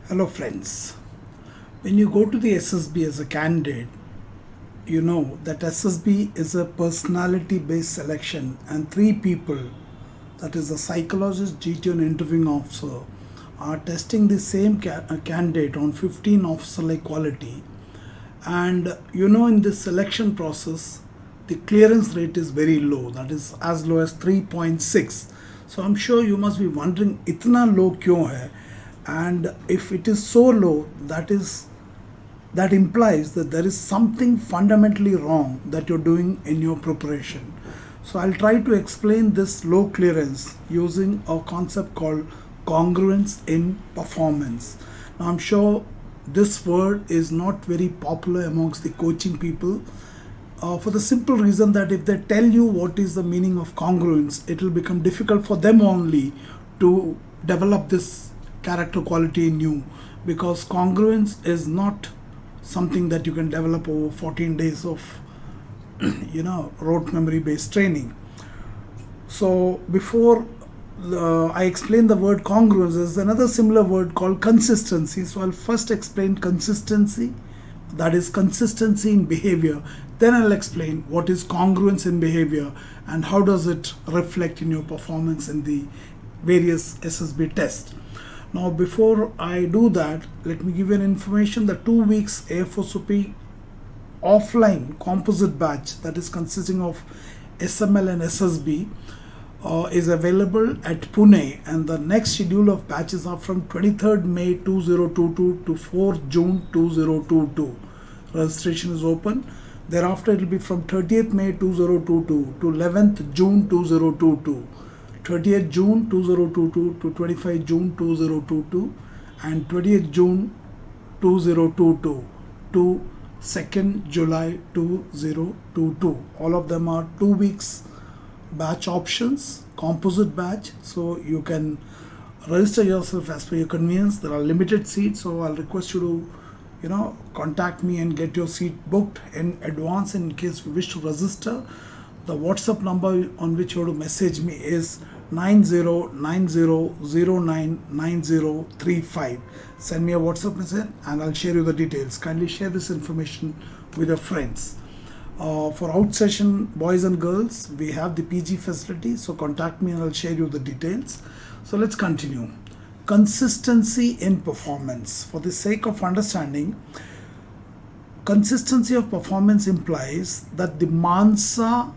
Hello friends. When you go to the SSB as a candidate, you know that SSB is a personality based selection and three people, that is the psychologist, GT and interviewing officer, are testing the same candidate on 15 officer like quality. And in this selection process, the clearance rate is very low, that is as low as 3.6. So I'm sure you must be wondering itna low क्यों है, and if it is so low, that implies that there is something fundamentally wrong that you're doing in your preparation. So I'll try to explain this low clearance using a concept called congruence in performance. Now I'm sure this word is not very popular amongst the coaching people, for the simple reason that if they tell you what is the meaning of congruence, it will become difficult for them only to develop this character quality in you, because congruence is not something that you can develop over 14 days of rote memory based training. So before I explain the word congruence, there's another similar word called consistency. So I'll first explain consistency, that is consistency in behavior. Then I'll explain what is congruence in behavior and how does it reflect in your performance in the various SSB tests. Now before I do that, let me give you an information. The 2 weeks AFOSOP offline composite batch, that is consisting of SML and SSB, is available at Pune, and the next schedule of batches are from 23rd May 2022 to 4th June 2022. Registration is open. Thereafter it will be from 30th May 2022 to 11th June 2022. 30th June 2022 to 25 June 2022 and 20th June 2022 to 2nd July 2022. All of them are 2 weeks batch options, composite batch, so you can register yourself as per your convenience. There are limited seats, so I'll request you to contact me and get your seat booked in advance in case you wish to register. The WhatsApp number on which you have to message me is 9090099035. Send me a WhatsApp message and I'll share you the details. Kindly share this information with your friends. For out session boys and girls, we have the PG facility, so contact me and I'll share you the details. So let's continue. Consistency in performance. For the sake of understanding, consistency of performance implies that the mansa,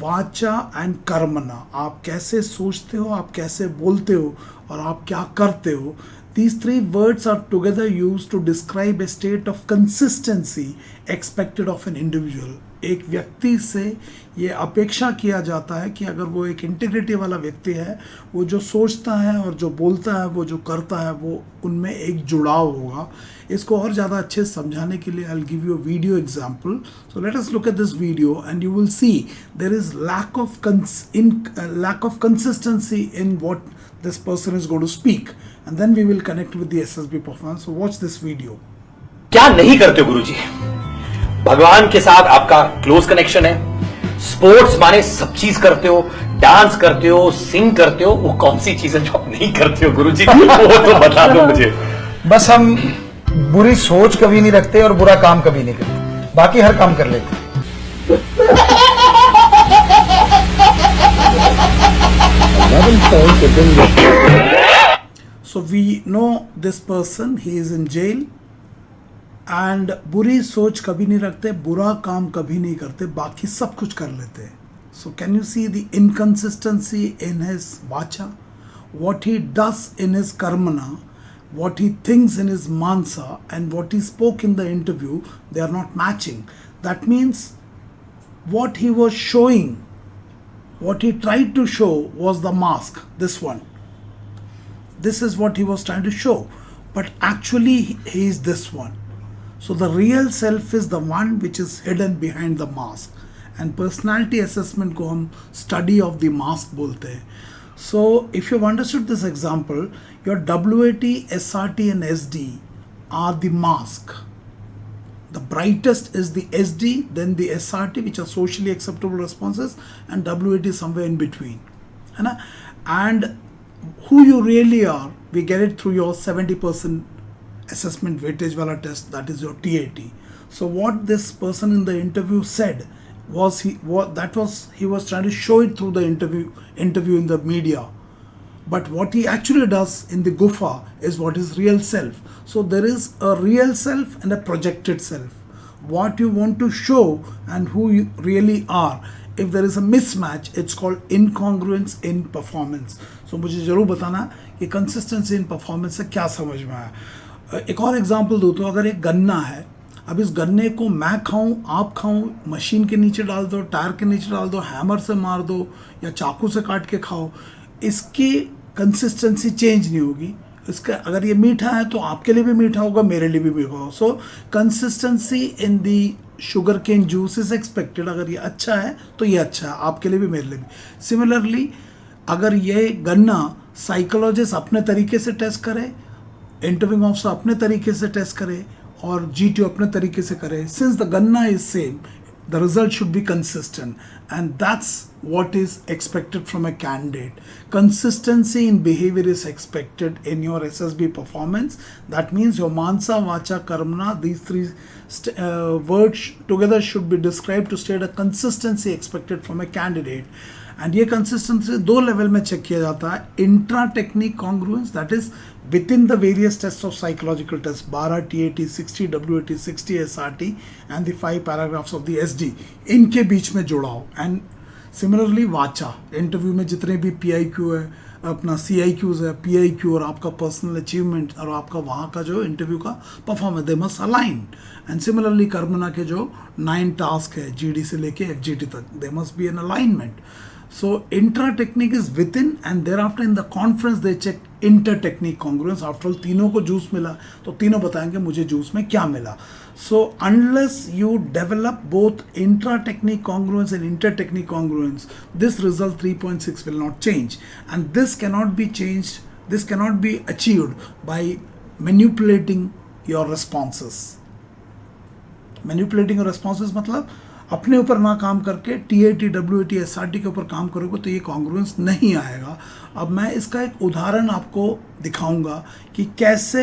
वाचा and कर्मना, आप कैसे सोचते हो, आप कैसे बोलते हो और आप क्या करते हो, these three words are together used to describe a state of consistency expected of an individual. एक व्यक्ति से ये अपेक्षा किया जाता है कि अगर वो एक इंटीग्रिटी वाला व्यक्ति है, वो जो सोचता है और जो बोलता है, वो जो करता है, वो उनमें एक जुड़ाव होगा. इसको और ज़्यादा अच्छे समझाने के लिए I'll give you a video example. So let us look at this video and you will see there is lack of consistency in what this person is going to speak, and then we will connect with the SSB performance. So watch this video. क्या नहीं करते हो गुरुजी? भगवान के साथ आपका close connection है, sports माने सब चीज करते हो, डांस करते हो, सिंग करते हो, वो कौन सी चीजें जो आप नहीं करते हो गुरुजी, वो तो बता दो मुझे. बस हम बुरी सोच कभी नहीं रखते और बुरा काम कभी नहीं करते, बाकी हर काम कर लेते. So we know this person, he is in jail, and बुरी सोच कभी नहीं रखते, बुरा काम कभी नहीं करते, बाकी सब कुछ कर लेते. So can you see the inconsistency in his vacha? What he does in his karmana, what he thinks in his mansa, and what he spoke in the interview, they are not matching. That means what he was showing, what he tried to show was the mask, this one. This is what he was trying to show, but actually he is this one. So the real self is the one which is hidden behind the mask, and personality assessment को हम study of the mask बोलते हैं. So if you've understood this example, your WAT, SRT and SD are the mask. The brightest is the SD, then the SRT, which are socially acceptable responses, and WAT is somewhere in between. And who you really are, we get it through your 70% assessment weightage wala test, that is your TAT. So what this person in the interview said was he was trying to show it through the interview in the media. But what he actually does in the Gufa is what is real self. So there is a real self and a projected self. What you want to show and who you really are. If there is a mismatch, it's called incongruence in performance. So मुझे जरूर बताना कि consistency in performance से क्या समझ में आया. एक और एग्जाम्पल दो तो अगर एक गन्ना है, अब इस गन्ने को मैं खाऊं, आप खाऊं, मशीन के नीचे डाल दो, टायर के नीचे डाल दो, हैमर से मार दो या चाकू से काट के खाओ, इसकी कंसिस्टेंसी चेंज नहीं होगी. इसका अगर ये मीठा है तो आपके लिए भी मीठा होगा, मेरे लिए भी मीठा होगा. So consistency in the sugarcane juice is expected. अगर ये अच्छा है तो ये अच्छा है आपके लिए भी, मेरे लिए भी. सिमिलरली अगर ये गन्ना साइकोलॉजिस्ट अपने तरीके से टेस्ट करे, इंटरव्यूइंग ऑफिसर अपने तरीके से टेस्ट करे और GTO अपने तरीके से करे, सिंस द गन्ना is same, the result should be consistent, and that's what is expected from a candidate. Consistency in behavior is expected in your SSB performance. That means your mansa, vacha, karmana, these three words together should be described to state a consistency expected from a candidate. And ये consistency दो level में check किया जाता है. Intra-technique congruence, that is within the various tests of psychological tests, 12 TAT, 60 WAT, 60 SRT and the 5 paragraphs of the SD, इनके बीच में जोड़ा हो. And similarly वाचा, इंटरव्यू में जितने भी PIQ है, अपना CIQs है, PIQ और आपका पर्सनल अचीवमेंट और आपका वहाँ का जो इंटरव्यू का performance, they must align. And similarly कर्मना के जो 9 टास्क है GD से लेके FGT तक, they must be an alignment. So intra-technique is within, and thereafter in the conference they check inter-technique congruence. After all, तीनों को जूस मिला तो तीनों बताएंगे मुझे जूस में क्या मिला. So unless you develop both intra-technique congruence and inter-technique congruence, this result 3.6 will not change, and this cannot be changed. This cannot be achieved by manipulating your responses. Manipulating your responses मतलब अपने ऊपर ना काम करके TAT, WAT, SRT के ऊपर काम करोगे तो ये कॉन्ग्रुएंस नहीं आएगा. अब मैं इसका एक उदाहरण आपको दिखाऊंगा कि कैसे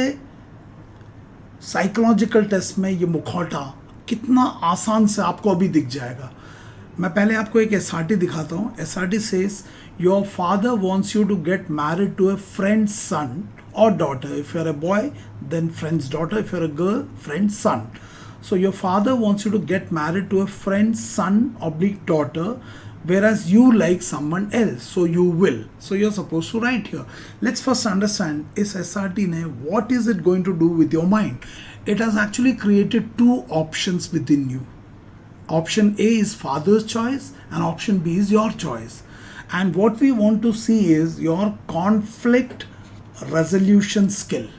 साइकोलॉजिकल टेस्ट में ये मुखौटा कितना आसान से आपको अभी दिख जाएगा. मैं पहले आपको एक SRT दिखाता हूँ. SRT says your father wants you to get married to a friend's son or daughter. If you're a boy, then friend's daughter. If you're a girl, friend's son. So your father wants you to get married to a friend's son / daughter, whereas you like someone else, so you will. So you're supposed to write here. Let's first understand is SRT ne what is it going to do with your mind. It has actually created two options within you. Option A is father's choice and option B is your choice. And what we want to see is your conflict resolution skill.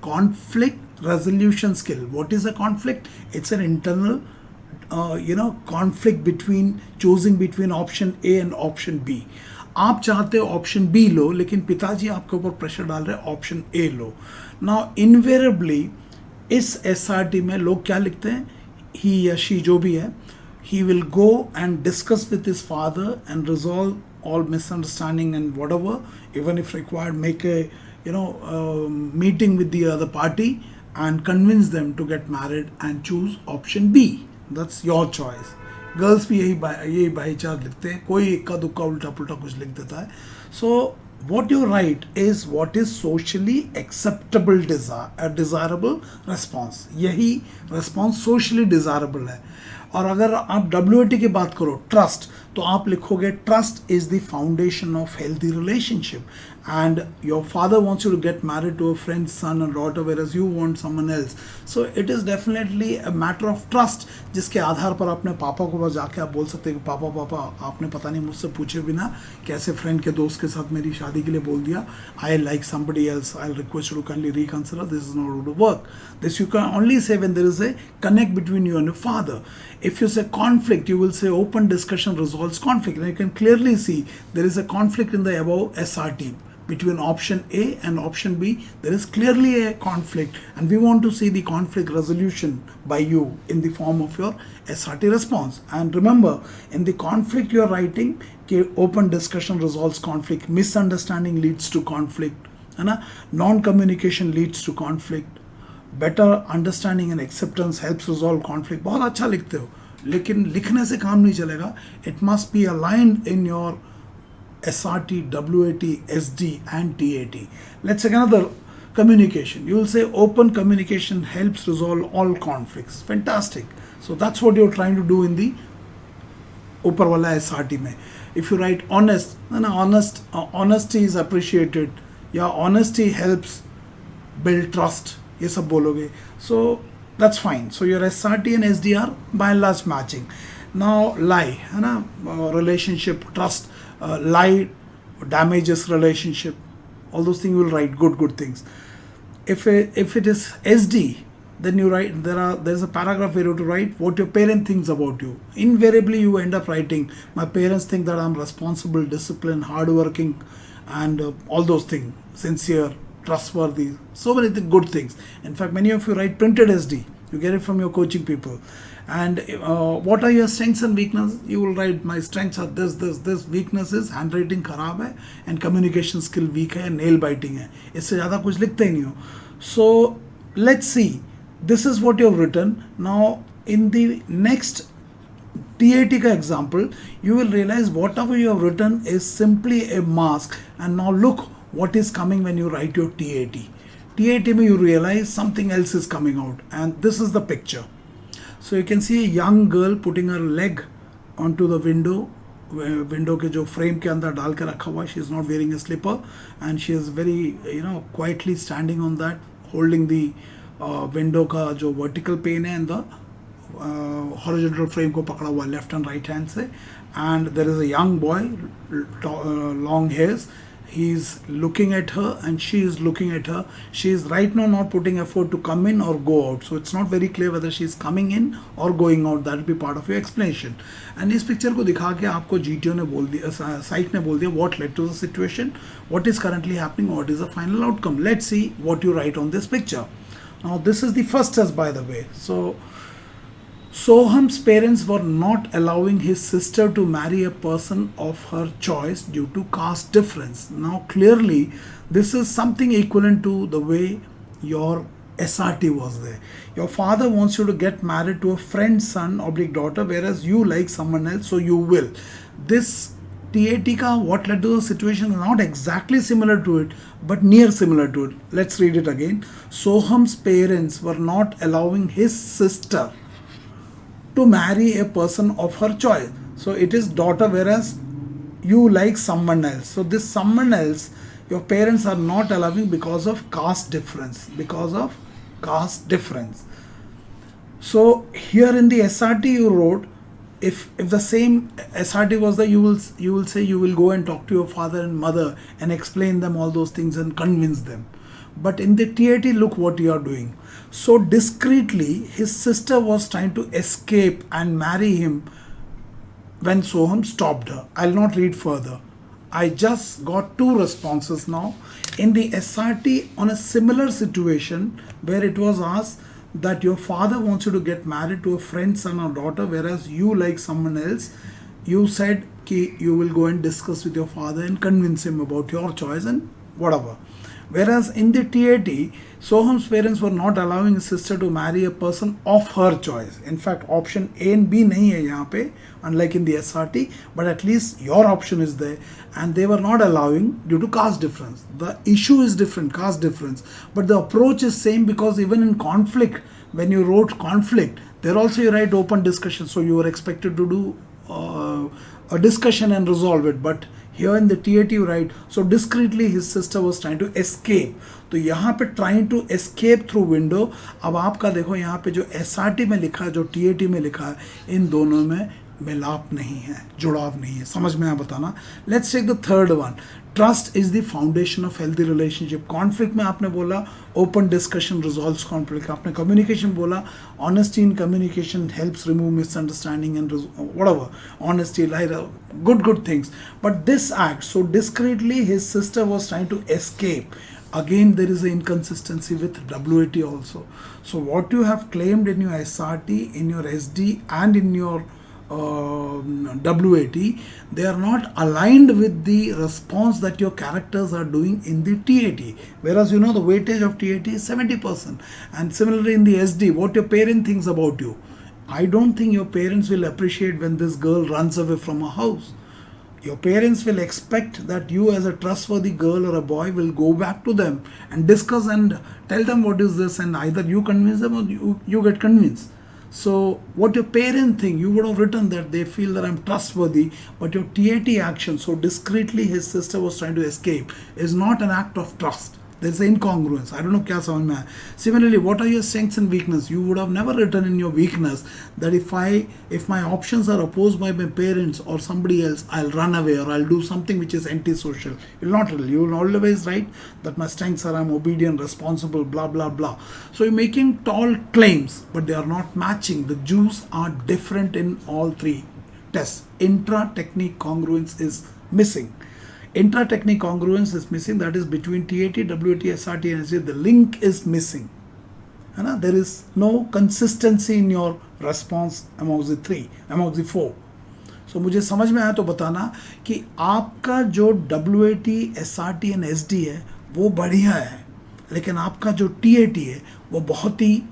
Conflict resolution skill. What is a conflict? It's an internal conflict between choosing between option A and option B. आप चाहते हो option B लो, लेकिन पिताजी आपके ऊपर pressure डाल रहे हैं option A low. Now invariably इस SRT में लोग क्या लिखते हैं, ही या शी जो भी है, he will go and discuss with his father and resolve all misunderstanding and whatever, even if required, make a meeting with the other party and convince them to get married and choose option B. That's your choice. Girls भी यही भाईचार लिखते हैं, कोई इक्का दुक्का उल्टा पुल्टा कुछ लिख देता है. So what you write is what is socially acceptable desirable response. यही response socially desirable है. और अगर आप WAT की बात करो, ट्रस्ट, तो आप लिखोगे trust is the foundation of healthy relationship. and your father wants you to get married to a friend's son or daughter, whereas you want someone else. So it is definitely a matter of trust, जिसके आधार पर अपने पापा को बस जाके आप बोल सकते हैं कि पापा आपने पता नहीं मुझसे पूछे बिना कैसे फ्रेंड के दोस्त के साथ मेरी शादी के लिए बोल दिया. I like somebody else. I'll request you to kindly reconsider. This is not going to work. This you can only say when there is a connect between you and your father. If you say conflict, you will say open discussion resolves conflict. And you can clearly see there is a conflict in the above SRT. Between option A and option B, there is clearly a conflict, and we want to see the conflict resolution by you in the form of your SRT response. And remember, in the conflict you are writing, open discussion resolves conflict, misunderstanding leads to conflict, non-communication leads to conflict, better understanding and acceptance helps resolve conflict. बहुत अच्छा लिखते हो, लेकिन लिखने से काम नहीं चलेगा. It must be aligned in your SRT, WAT, SD and TAT. Let's take another. Communication. You will say open communication helps resolve all conflicts. Fantastic. So that's what you're trying to do in the ऊपर वाला SRT में. If you write honest, honesty is appreciated. Yeah, honesty helps build trust. ये सब बोलोगे. So that's fine. So your SRT and SD are by and large matching. Now lie, है ना, relationship, trust, lie damages relationship. All those things you will write good things. If it is SD, then you write, there's a paragraph where you have to write what your parent thinks about you. Invariably you end up writing, my parents think that I'm responsible, disciplined, hardworking, and all those things, sincere, trustworthy, so many good things. In fact, many of you write printed SD, you get it from your coaching people. And what are your strengths and weaknesses? You will write, my strengths are this, weakness is handwriting खराब है and communication skill weak है, nail biting है. इससे ज़्यादा कुछ लिखते ही नहीं हो. So let's see, this is what you have written. Now in the next TAT का example, you will realize whatever you have written is simply a mask. And now look what is coming when you write your TAT. TAT में you realize something else is coming out, and this is the picture. So you can see a young girl putting her leg onto the window के जो frame के अंदर डाल के रखा हुआ है. She is not wearing a slipper and she is very quietly standing on that, holding the window का जो vertical pane है and the horizontal frame को पकड़ा हुआ left and right hand से. And there is a young boy, long hairs. He is looking at her and she is looking at her. She is right now not putting effort to come in or go out. So it's not very clear whether she is coming in or going out. That will be part of your explanation. And इस picture को दिखा के आपको GTO ने बोल दिया, site ने बोल दिया what led to the situation, what is currently happening, what is the final outcome. Let's see what you write on this picture. Now this is the first test, by the way. So Soham's parents were not allowing his sister to marry a person of her choice due to caste difference. Now clearly this is something equivalent to the way your SRT was there. Your father wants you to get married to a friend's son or daughter, whereas you like someone else, so you will. This TAT ka what led to the situation is not exactly similar to it, but near similar to it. Let's read it again. Soham's parents were not allowing his sister to marry a person of her choice. So it is daughter, whereas you like someone else. So this someone else, your parents are not allowing because of caste difference. Because of caste difference. So here in the SRT you wrote, if the same SRT was there, you will say you will go and talk to your father and mother and explain them all those things and convince them. But in the TAT, look what you are doing. So discreetly, his sister was trying to escape and marry him when Soham stopped her. I'll not read further. I just got two responses now. In the SRT, on a similar situation where it was asked that your father wants you to get married to a friend's son or daughter, whereas you like someone else, you said ki you will go and discuss with your father and convince him about your choice and whatever. Whereas in the TAT, Soham's parents were not allowing his sister to marry a person of her choice. In fact, option A and B नहीं है यहाँ पे, unlike in the SRT, but at least your option is there. And they were not allowing due to caste difference. The issue is different, caste difference, but the approach is same, because even in conflict, when you wrote conflict, there also you write open discussion. So you were expected to do a discussion and resolve it, but here in the TAT you write, so discreetly his sister was trying to escape. तो यहाँ पे trying to escape through window. अब आपका देखो यहाँ पे जो SRT में लिखा है, जो TAT में लिखा है, इन दोनों में मिलाप नहीं है, जुड़ाव नहीं है. समझ में आया बताना. Let's take the third one. Trust is the foundation of healthy relationship. Conflict में आपने बोला open discussion resolves conflict. आपने communication बोला honesty in communication helps remove misunderstanding and whatever. Honesty, lie, good things. But this act, so discreetly his sister was trying to escape. Again, there is an inconsistency with WAT also. So what you have claimed in your SRT, in your SD and in your WAT, they are not aligned with the response that your characters are doing in the TAT. Whereas the weightage of TAT is 70%. And similarly in the SD, what your parent thinks about you. I don't think your parents will appreciate when this girl runs away from a house. Your parents will expect that you as a trustworthy girl or a boy will go back to them and discuss and tell them what is this, and either you convince them or you get convinced. So what your parents think, you would have written that they feel that I'm trustworthy, but your TAT action, so discreetly his sister was trying to escape, is not an act of trust. There's an incongruence. I don't know kya samajh mein aaya. Similarly, what are your strengths and weakness? You would have never written in your weakness that if my options are opposed by my parents or somebody else, I'll run away or I'll do something which is antisocial. You'll not really. You will always write that my strengths are I'm obedient, responsible, blah blah blah. So you're making tall claims, but they are not matching. The Jews are different in all three tests. Intra-technique congruence is missing. Intra-technique congruence is missing, that is between TAT, WAT, SRT and SD, the link is missing. There is no consistency in your response amongst the four. So मुझे समझ में आया तो बताना कि आपका जो WAT, SRT and SD है वो बढ़िया है, लेकिन आपका जो TAT है वो बहुत ही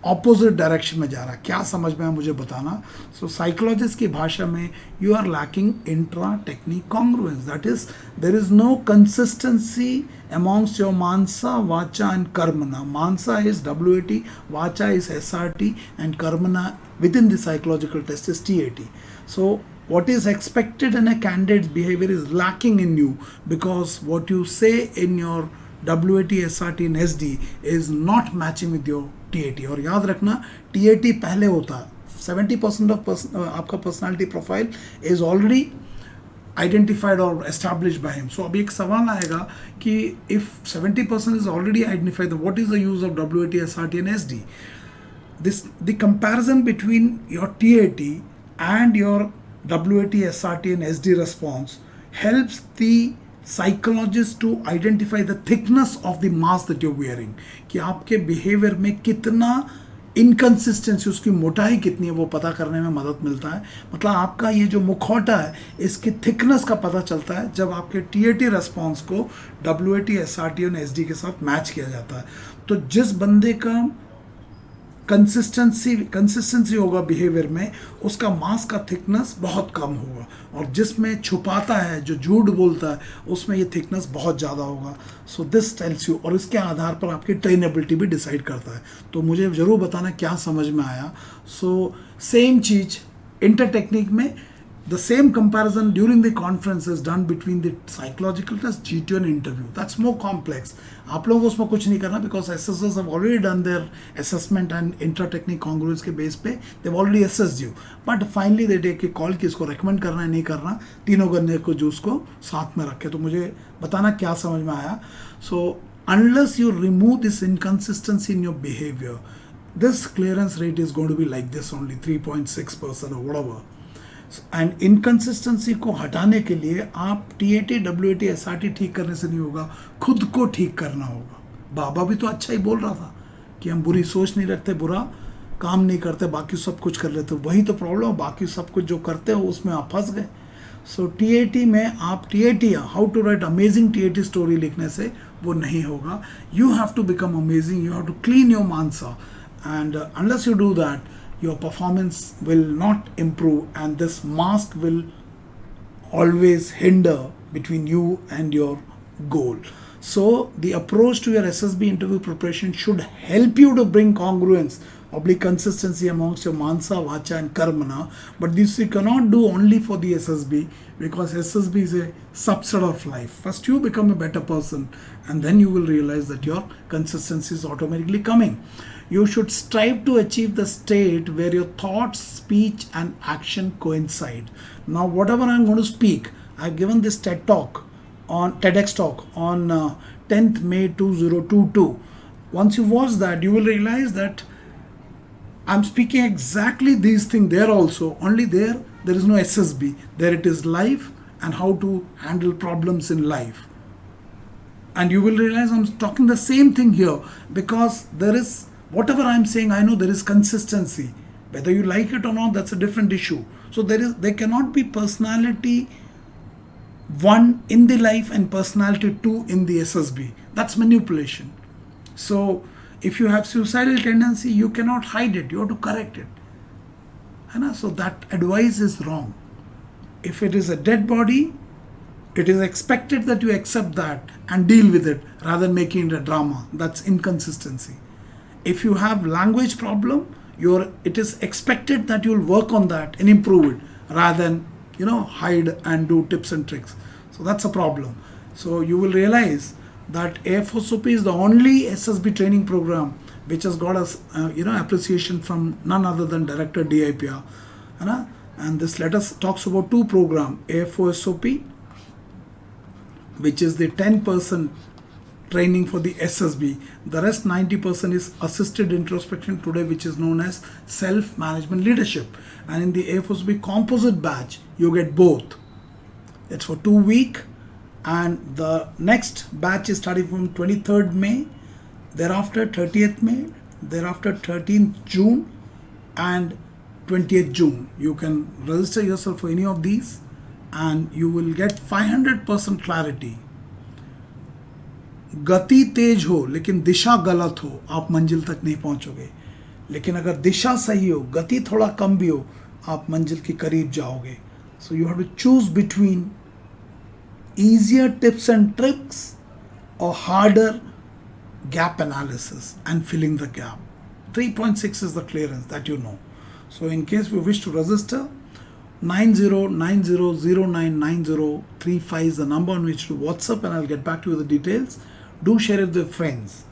ऑपोजिट डायरेक्शन में जा रहा है. क्या समझ में आया मुझे बताना. सो साइकोलॉजिस्ट की भाषा में you are lacking intra technique congruence, that is there is no consistency amongst your mansa, vacha and karmana. Mansa is WAT, vacha is SRT and karmana within the psychological test is TAT. So what is expected in a candidate's behavior is lacking in you because what you say in your WAT, SRT and SD is not matching with your TAT. और याद रखना TAT पहले होता है. 70% of आपका personality profile is already identified or established by him. So अभी एक सवाल आएगा कि if 70% is already identified, then what is the use of WAT, SRT and SD? The comparison between your TAT and your WAT, SRT and SD response helps the psychologist to identify the thickness of the mask that you're wearing. कि आपके behavior में कितना inconsistency, उसकी मोटाई कितनी है वो पता करने में मदद मिलता है. मतलब आपका ये जो मुखौटा है इसकी थिकनेस का पता चलता है जब आपके TAT रेस्पॉन्स को WAT, SRT और SD के साथ मैच किया जाता है. तो जिस बंदे का कंसिस्टेंसी होगा बिहेवियर में, उसका मास का थिकनेस बहुत कम होगा, और जिसमें छुपाता है, जो झूठ बोलता है, उसमें ये थिकनेस बहुत ज़्यादा होगा. सो दिस टेल्स यू, और इसके आधार पर आपकी ट्रेनेबिलिटी भी डिसाइड करता है. तो मुझे ज़रूर बताना क्या समझ में आया. सो सेम चीज़ इंटर टेक्निक में, the same comparison during the conference is done between the psychological test, GT and interview. That's more complex. आप लोगों को उसमें कुछ नहीं करना because assessors have already done their assessment and intra-technique congruence के base पे they've already assessed you. But finally they take a call कि इसको recommend करना है नहीं करना, तीनों गन्ने को जूस को साथ में रखे. तो मुझे बताना क्या समझ में आया. So unless you remove this inconsistency in your behavior, this clearance rate is going to be like this only, 3.6% or whatever. And inconsistency को हटाने के लिए आप TAT, WAT, SRT ठीक करने से नहीं होगा, खुद को ठीक करना होगा. बाबा भी तो अच्छा ही बोल रहा था कि हम बुरी सोच नहीं रखते, बुरा काम नहीं करते, बाकी सब कुछ कर लेते. वही तो प्रॉब्लम है, बाकी सब कुछ जो करते हो उसमें आप फंस गए. सो TAT में आप TAT how to write amazing TAT story लिखने से वो नहीं होगा. You have to become amazing, you have to clean your mansa, and unless you do that your performance will not improve, and this mask will always hinder between you and your goal. So the approach to your SSB interview preparation should help you to bring congruence, oblique consistency amongst your mansa, vacha and karmana. But this you cannot do only for the SSB, because SSB is a subset of life. First you become a better person, and then you will realize that your consistency is automatically coming. You should strive to achieve the state where your thoughts, speech and action coincide. Now whatever I'm going to speak, I've given this TEDx talk on 10th May 2022. Once you watch that, you will realize that I'm speaking exactly these things there also, only there is no SSB. There it is life and how to handle problems in life. And you will realize I'm talking the same thing here, because there is, whatever I'm saying, I know there is consistency Whether you like it or not, that's a different issue. So there cannot be personality 1 in the life and personality 2 in the SSB. That's manipulation. So if you have suicidal tendency, you cannot hide it, you have to correct it. So that advice is wrong. If it is a dead body, it is expected that you accept that and deal with it rather than making it a drama. That's inconsistency. If you have language problem, it is expected that you'll work on that and improve it rather than hide and do tips and tricks. So that's a problem. So you will realize that AFOSOP is the only SSB training program which has got us appreciation from none other than Director DIPR. And this letter talks about 2 programs, AFOSOP, which is the 10% training for the SSB. The rest 90% is assisted introspection today, which is known as self-management leadership. And in the AFOSB composite batch, you get both. It's for 2 weeks, and the next batch is starting from 23rd May, thereafter 30th May, thereafter 13th June, and 20th June. You can register yourself for any of these and you will get 500% clarity. गति तेज हो लेकिन दिशा गलत हो, आप मंजिल तक नहीं पहुंचोगे. लेकिन अगर दिशा सही हो, गति थोड़ा कम भी हो, आप मंजिल के करीब जाओगे. So you have to choose between easier tips and tricks or harder gap analysis and filling the gap. 3.6 is the clearance that you know. So in case you wish to register, 9090099035 is the number on which to WhatsApp, and I'll get back to you with the details. Do share it with friends,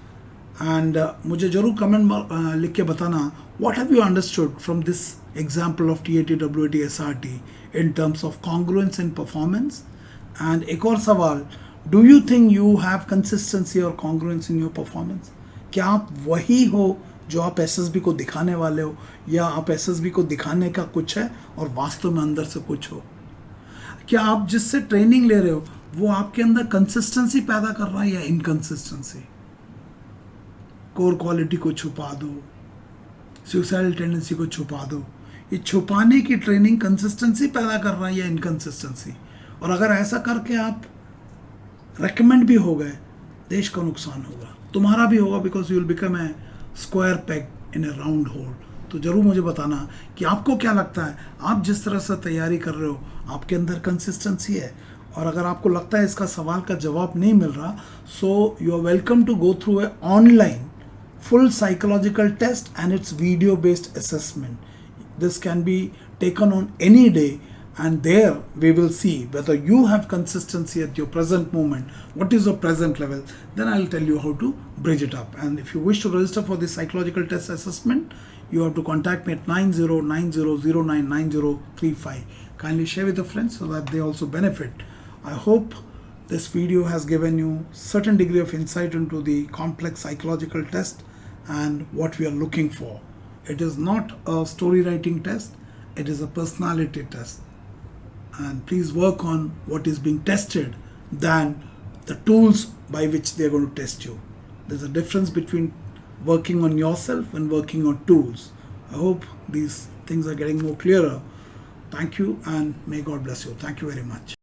and मुझे जरूर comment लिख के बताना what have you understood from this example of TAT, WAT, SRT in terms of congruence and performance. And एक और सवाल, do you think you have consistency or congruence in your performance? क्या आप वही हो जो आप SSB को दिखाने वाले हो, या आप SSB को दिखाने का कुछ है और वास्तव में अंदर से कुछ हो? क्या आप जिससे ट्रेनिंग ले रहे हो वो आपके अंदर कंसिस्टेंसी पैदा कर रहा है या इनकंसिस्टेंसी? कोर क्वालिटी को छुपा दो, सुसाइडल टेंडेंसी को छुपा दो. ये छुपाने की ट्रेनिंग कंसिस्टेंसी पैदा कर रहा है या इनकंसिस्टेंसी? और अगर ऐसा करके आप रेकमेंड भी हो गए, देश का नुकसान होगा, तुम्हारा भी होगा, because you will become a square peg in A round whole. तो जरूर मुझे बताना कि आपको क्या लगता है, आप जिस तरह से तैयारी कर रहे हो आपके अंदर कंसिस्टेंसी है. और अगर आपको लगता है इसका सवाल का जवाब नहीं मिल रहा, so you are welcome to go through a online full psychological test and its video based assessment. This can be taken on any day, and there we will see whether you have consistency at your present moment, what is your present level, then I'll tell you how to bridge it up. And if you wish to register for the psychological test assessment, you have to contact me at 9090099035. Kindly share with your friends so that they also benefit. I hope this video has given you certain degree of insight into the complex psychological test and what we are looking for. It is not a story writing test, it is a personality test. And please work on what is being tested than the tools by which they are going to test you. There's a difference between working on yourself and working on tools. I hope these things are getting more clearer. Thank you, and may God bless you. Thank you very much.